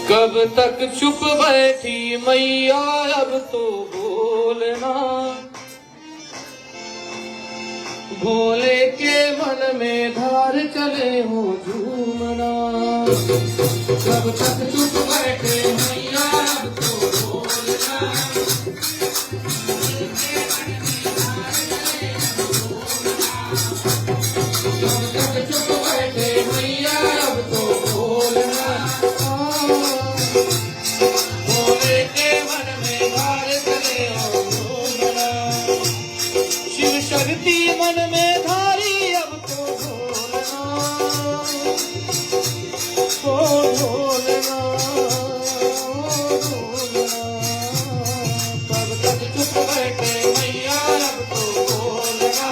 कब तक चुप बैठी मैया अब तो बोलना। भोले के मन में धार चले हो झूमना। कब तक चुप बैठे मैया अब तो बोलना। कब तक चुप बैठे मैया अब तो बोलना। भोले के मन में धार चले हो झूमना। शिव शक्ति मन में धारी अब तो भोलना। ओ भोलना, भोलना। कब तक चुप बैठे मैया अब तो भोलना।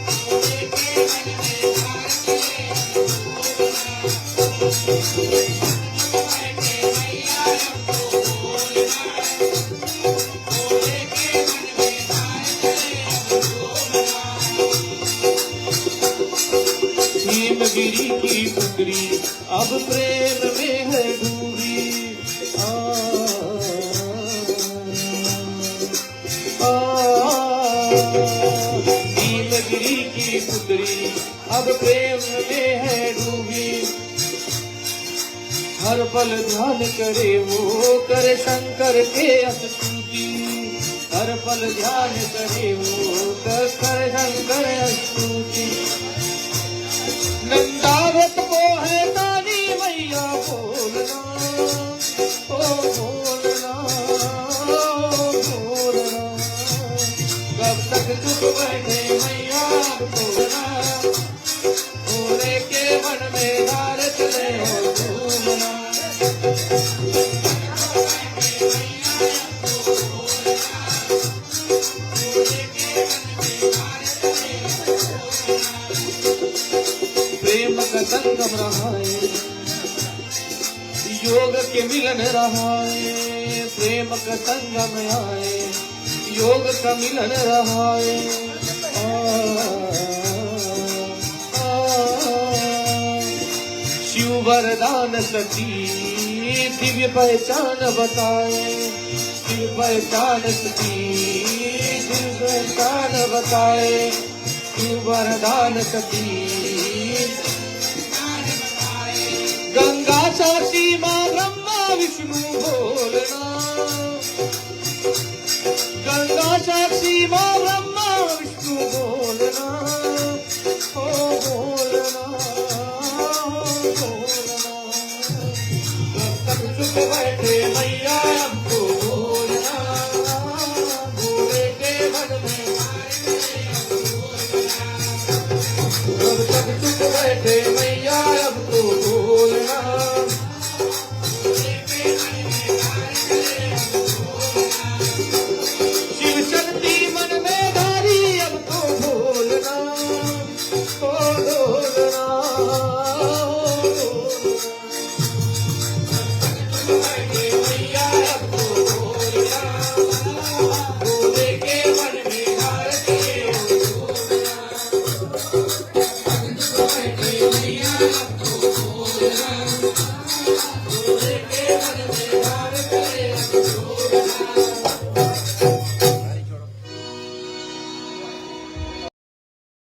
भोले के मन में धार चले हो हिमगिरी की पुत्री अब प्रेम में है डूबी। हिमगिरी की पुत्री अब प्रेम में है डूबी। हर पल ध्यान करे वो करे शंकर के स्तुति। हर पल ध्यान करे वो करे शंकर स्तुति। नंदावत को है दानी मैया बोलना। ओ बोलना, बोलना। कब तक चुप बैठे मैया बोलना। भोले के मन में धार चले हो झूमना। प्रेम का संगम रहा है, योग के मिलन रहा है। प्रेम का संगम आए, योग का मिलन रहा है। शिव वरदान सती दिव्य पहचान बताए। शिव पहचान सती दिव्य पहचान बताए। शिव वरदान सती गंगा साक्षी माँ ब्रह्मा विष्णु बोलना। गंगा साक्षी माँ ब्रह्मा विष्णु बोलना। ओ बोलना, बोलना। कब तक चुप बैठे मैया